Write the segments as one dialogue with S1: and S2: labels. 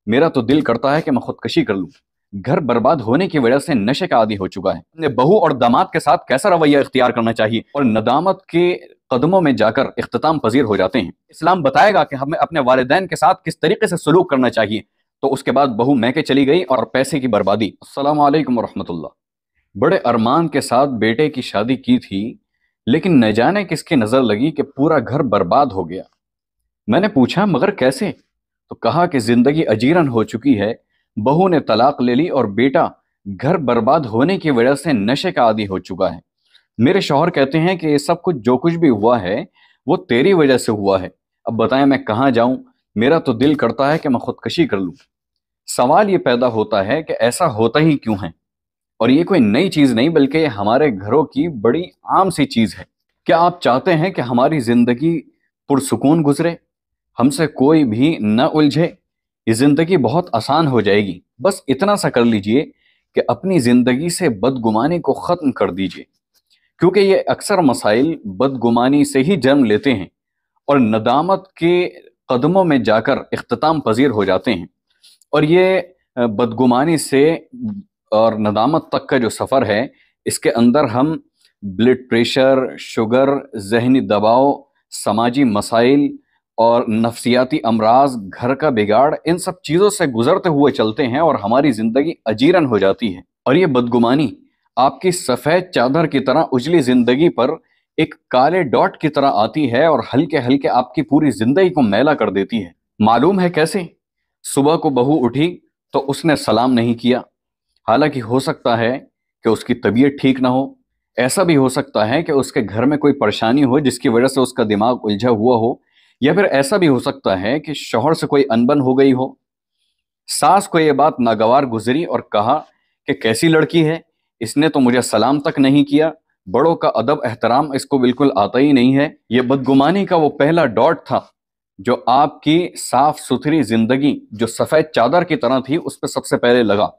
S1: मेरा तो दिल करता है कि मैं खुदकशी कर लूं। घर बर्बाद होने की वजह से नशे का आदी हो चुका है। अपने बहू और दामाद के साथ कैसा रवैया इख्तियार करना चाहिए और नदामत के कदमों में जाकर इख्तिताम पजीर हो जाते हैं। इस्लाम बताएगा कि हमें अपने वालिदैन के साथ किस तरीके से सलूक करना चाहिए। तो उसके बाद बहू मैके चली गई और पैसे की बर्बादी। अस्सलाम वालेकुम रहमतुल्लाह। बड़े अरमान के साथ बेटे की शादी की थी, लेकिन न जाने किसकी नजर लगी कि पूरा घर बर्बाद हो गया। मैंने पूछा मगर कैसे? तो कहा कि जिंदगी अजीरन हो चुकी है, बहू ने तलाक ले ली और बेटा घर बर्बाद होने की वजह से नशे का आदी हो चुका है। मेरे शौहर कहते हैं कि ये सब कुछ जो कुछ भी हुआ है वो तेरी वजह से हुआ है। अब बताएं मैं कहाँ जाऊं? मेरा तो दिल करता है कि मैं खुदकशी कर लूं। सवाल ये पैदा होता है कि ऐसा होता ही क्यों है? और ये कोई नई चीज नहीं बल्कि ये हमारे घरों की बड़ी आम सी चीज है। क्या आप चाहते हैं कि हमारी जिंदगी पुरसुकून गुजरे, हमसे कोई भी न उलझे? ये जिंदगी बहुत आसान हो जाएगी। बस इतना सा कर लीजिए कि अपनी जिंदगी से बदगुमानी को खत्म कर दीजिए, क्योंकि ये अक्सर मसाइल बदगुमानी से ही जन्म लेते हैं और नदामत के कदमों में जाकर इख्तिताम पजीर हो जाते हैं। और ये बदगुमानी से और नदामत तक का जो सफ़र है, इसके अंदर हम ब्लड प्रेशर, शुगर, जहनी दबाव, समाजी मसाइल और नफ्सियाती अमराज, घर का बिगाड़, इन सब चीज़ों से गुजरते हुए चलते हैं और हमारी ज़िंदगी अजीरन हो जाती है। और ये बदगुमानी आपकी सफ़ेद चादर की तरह उजली ज़िंदगी पर एक काले डॉट की तरह आती है और हल्के हल्के आपकी पूरी ज़िंदगी को मैला कर देती है। मालूम है कैसे? सुबह को बहू उठी तो उसने सलाम नहीं किया। हालांकि हो सकता है कि उसकी तबीयत ठीक ना हो, ऐसा भी हो सकता है कि उसके घर में कोई परेशानी हो जिसकी वजह से उसका दिमाग उलझा हुआ हो, या फिर ऐसा भी हो सकता है कि शौहर से कोई अनबन हो गई हो। सास को यह बात नागवार गुजरी और कहा कि कैसी लड़की है, इसने तो मुझे सलाम तक नहीं किया, बड़ों का अदब एहतराम इसको बिल्कुल आता ही नहीं है। यह बदगुमानी का वो पहला डॉट था जो आपकी साफ सुथरी जिंदगी, जो सफेद चादर की तरह थी, उस पर सबसे पहले लगा।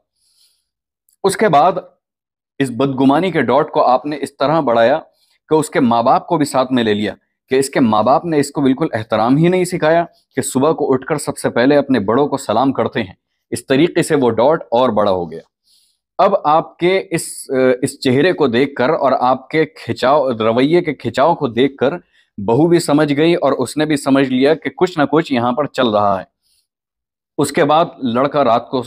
S1: उसके बाद इस बदगुमानी के डॉट को आपने इस तरह बढ़ाया कि उसके माँ बाप को भी साथ में ले लिया, कि इसके माँ बाप ने इसको बिल्कुल एहतराम ही नहीं सिखाया कि सुबह को उठकर सबसे पहले अपने बड़ों को सलाम करते हैं। इस तरीके से वो डॉट और बड़ा हो गया। अब आपके इस चेहरे को देखकर और आपके खिंचाव, रवैये के खिंचाव को देखकर बहू भी समझ गई और उसने भी समझ लिया कि कुछ ना कुछ यहाँ पर चल रहा है। उसके बाद लड़का रात को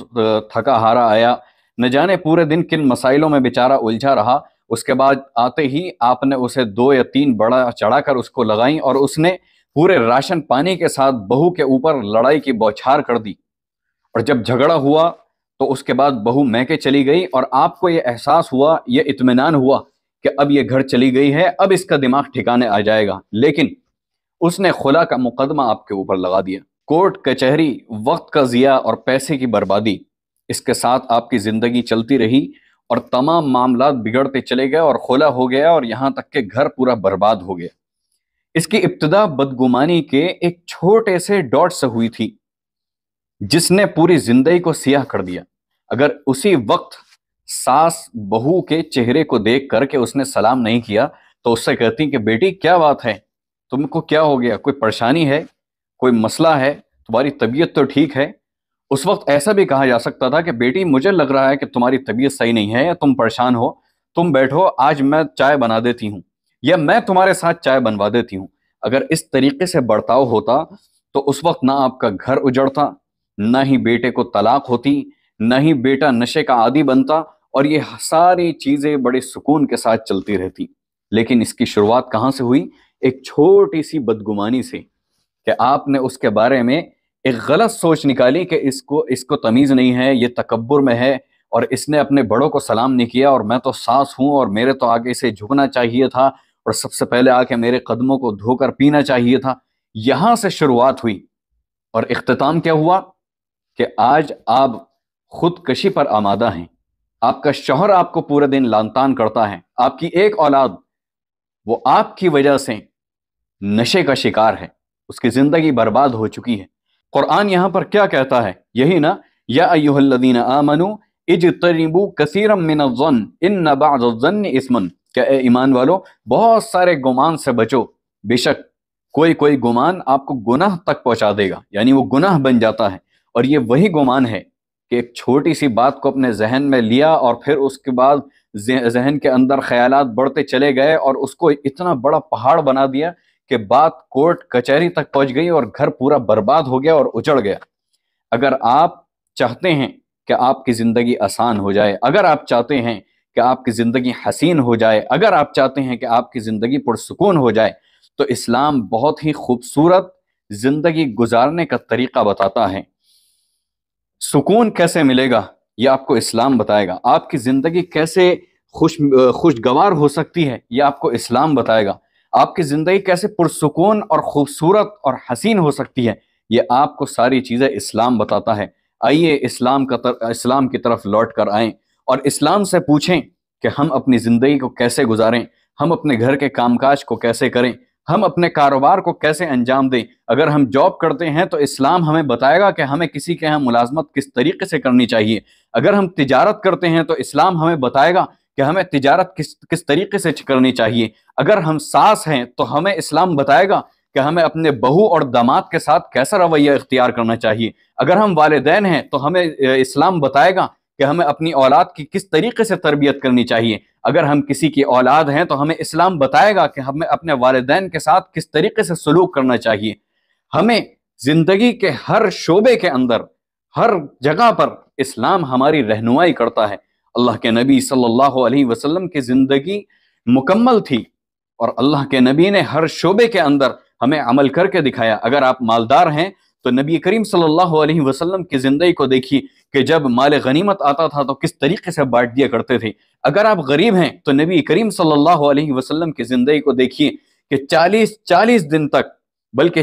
S1: थका हारा आया, न जाने पूरे दिन किन मसाइलों में बेचारा उलझा रहा। उसके बाद आते ही आपने उसे 2 या 3 बड़ा चढ़ाकर उसको लगाई और उसने पूरे राशन पानी के साथ बहू के ऊपर लड़ाई की बौछार कर दी। और जब झगड़ा हुआ तो उसके बाद बहू मैके चली गई और आपको ये एहसास हुआ, ये इत्मीनान हुआ कि अब ये घर चली गई है, अब इसका दिमाग ठिकाने आ जाएगा। लेकिन उसने खुला का मुकदमा आपके ऊपर लगा दिया। कोर्ट कचहरी, वक्त का जिया और पैसे की बर्बादी, इसके साथ आपकी जिंदगी चलती रही और तमाम मामलात बिगड़ते चले गए और खुला हो गया और यहाँ तक के घर पूरा बर्बाद हो गया। इसकी इब्तिदा बदगुमानी के एक छोटे से डॉट से हुई थी जिसने पूरी जिंदगी को सियाह कर दिया। अगर उसी वक्त सास बहू के चेहरे को देख करके उसने सलाम नहीं किया तो उससे कहती कि बेटी क्या बात है, तुमको क्या हो गया, कोई परेशानी है, कोई मसला है, तुम्हारी तबीयत तो ठीक है। उस वक्त ऐसा भी कहा जा सकता था कि बेटी मुझे लग रहा है कि तुम्हारी तबीयत सही नहीं है या तुम परेशान हो, तुम बैठो, आज मैं चाय बना देती हूँ या मैं तुम्हारे साथ चाय बनवा देती हूँ। अगर इस तरीके से बर्ताव होता तो उस वक्त ना आपका घर उजड़ता, ना ही बेटे को तलाक होती, ना ही बेटा नशे का आदी बनता और ये सारी चीजें बड़े सुकून के साथ चलती रहती। लेकिन इसकी शुरुआत कहाँ से हुई? एक छोटी सी बदगुमानी से, कि आपने उसके बारे में एक गलत सोच निकाली कि इसको इसको तमीज नहीं है, ये तकब्बुर में है और इसने अपने बड़ों को सलाम नहीं किया और मैं तो सास हूं और मेरे तो आगे से झुकना चाहिए था और सबसे पहले आके मेरे कदमों को धोकर पीना चाहिए था। यहां से शुरुआत हुई और इख्तिताम क्या हुआ कि आज आप खुदकशी पर आमादा हैं। आपका शौहर आपको पूरे दिन लानतान करता है, आपकी एक औलाद वो आपकी वजह से नशे का शिकार है, उसकी जिंदगी बर्बाद हो चुकी है। कुरान यहां पर क्या कहता है? यही ना, या अय्युहल्लज़ीना आमनू इज्तनिबू कसीरम मिनज़्ज़न्न इन्न बअज़-ज़न्नि इस्मुन। क्या ए ईमान वालो, बहुत सारे गुमान से बचो, बेशक कोई कोई गुमान आपको गुनाह तक पहुंचा देगा, यानी वो गुनाह बन जाता है। اور یہ وہی گمان ہے کہ ایک چھوٹی سی بات کو اپنے ذہن میں لیا اور پھر اس کے بعد ذہن کے اندر خیالات بڑھتے چلے گئے اور اس کو اتنا بڑا پہاڑ بنا دیا کہ بات کورٹ کچہری تک پہنچ گئی اور گھر پورا برباد ہو گیا اور اجڑ گیا۔ اگر آپ چاہتے ہیں کہ آپ کی زندگی آسان ہو جائے، اگر آپ چاہتے ہیں کہ آپ کی زندگی حسین ہو جائے، اگر آپ چاہتے ہیں کہ آپ کی زندگی پرسکون ہو جائے، تو اسلام بہت ہی خوبصورت زندگی گزارنے کا طریقہ بتاتا ہے۔ سکون کیسے ملے گا یہ آپ کو اسلام بتائے گا، آپ کی زندگی کیسے خوشگوار ہو سکتی ہے یہ آپ کو اسلام بتائے گا، آپ کی زندگی کیسے پرسکون اور خوبصورت اور حسین ہو سکتی ہے یہ آپ کو ساری چیزیں اسلام بتاتا ہے۔ آئیے اسلام کی طرف لوٹ کر آئیں اور اسلام سے پوچھیں کہ ہم اپنی زندگی کو کیسے گزاریں، ہم اپنے گھر کے کام کاج کو کیسے کریں، ہم اپنے کاروبار کو کیسے انجام دیں۔ اگر ہم جاب کرتے ہیں تو اسلام ہمیں بتائے گا کہ ہمیں کسی کے یہاں ملازمت کس طریقے سے کرنی چاہیے۔ اگر ہم تجارت کرتے ہیں تو اسلام ہمیں بتائے گا کہ ہمیں تجارت کس طریقے سے کرنی چاہیے۔ اگر ہم ساس ہیں تو ہمیں اسلام بتائے گا کہ ہمیں اپنے بہو اور داماد کے ساتھ کیسا رویہ اختیار کرنا چاہیے۔ اگر ہم والدین ہیں تو ہمیں اسلام بتائے گا کہ ہمیں اپنی اولاد کی کس طریقے سے تربیت کرنی چاہیے۔ اگر ہم کسی کی اولاد ہیں تو ہمیں اسلام بتائے گا کہ ہمیں اپنے والدین کے ساتھ کس طریقے سے سلوک کرنا چاہیے۔ ہمیں زندگی کے ہر شعبے کے اندر، ہر جگہ پر اسلام ہماری رہنمائی کرتا ہے۔ اللہ کے نبی صلی اللہ علیہ وسلم کی زندگی مکمل تھی اور اللہ کے نبی نے ہر شعبے کے اندر ہمیں عمل کر کے دکھایا۔ اگر آپ مالدار ہیں تو نبی کریم صلی اللہ علیہ وسلم کی زندگی کو دیکھیے کہ جب مال غنیمت آتا تھا تو کس طریقے سے بانٹ دیا کرتے تھے۔ اگر آپ غریب ہیں تو نبی کریم صلی اللہ علیہ وسلم کی زندگی کو دیکھیے کہ 40 دن تک، بلکہ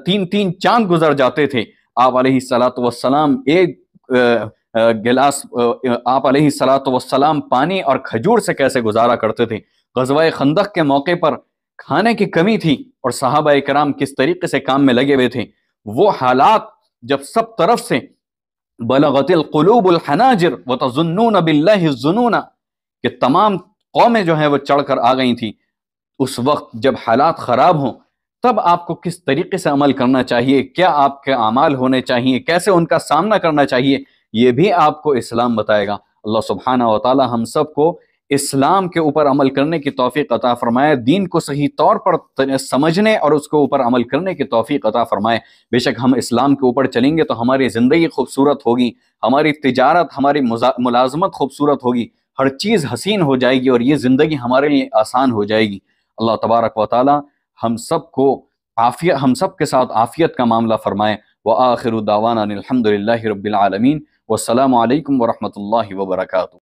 S1: 3 چاند گزر جاتے تھے، آپ علیہ الصلاۃ والسلام ایک گلاس آپ علیہ الصلاۃ والسلام پانی اور کھجور سے کیسے گزارا کرتے تھے۔ غزوہ خندق کے موقع پر کھانے کی کمی تھی اور صحابہ کرام کس طریقے سے کام میں لگے ہوئے تھے۔ وہ حالات جب سب طرف سے بلغت القلوب الحناجر وتظنون باللہ الظنون کہ تمام قومیں جو ہیں وہ چڑھ کر آ گئی تھیں، اس وقت جب حالات خراب ہوں تب آپ کو کس طریقے سے عمل کرنا چاہیے، کیا آپ کے اعمال ہونے چاہیے، کیسے ان کا سامنا کرنا چاہیے، یہ بھی آپ کو اسلام بتائے گا۔ اللہ سبحانہ و تعالی ہم سب کو اسلام کے اوپر عمل کرنے کی توفیق عطا فرمائے، دین کو صحیح طور پر سمجھنے اور اس کے اوپر عمل کرنے کی توفیق عطا فرمائے۔ بے شک ہم اسلام کے اوپر چلیں گے تو ہماری زندگی خوبصورت ہوگی، ہماری تجارت، ہماری ملازمت خوبصورت ہوگی، ہر چیز حسین ہو جائے گی اور یہ زندگی ہمارے لیے آسان ہو جائے گی۔ اللہ تبارک و تعالی ہم سب کے ساتھ عافیت کا معاملہ فرمائے۔ وآخر دعوانا الحمد للہ رب العالمین، والسلام علیکم ورحمۃ اللہ وبرکاتہ۔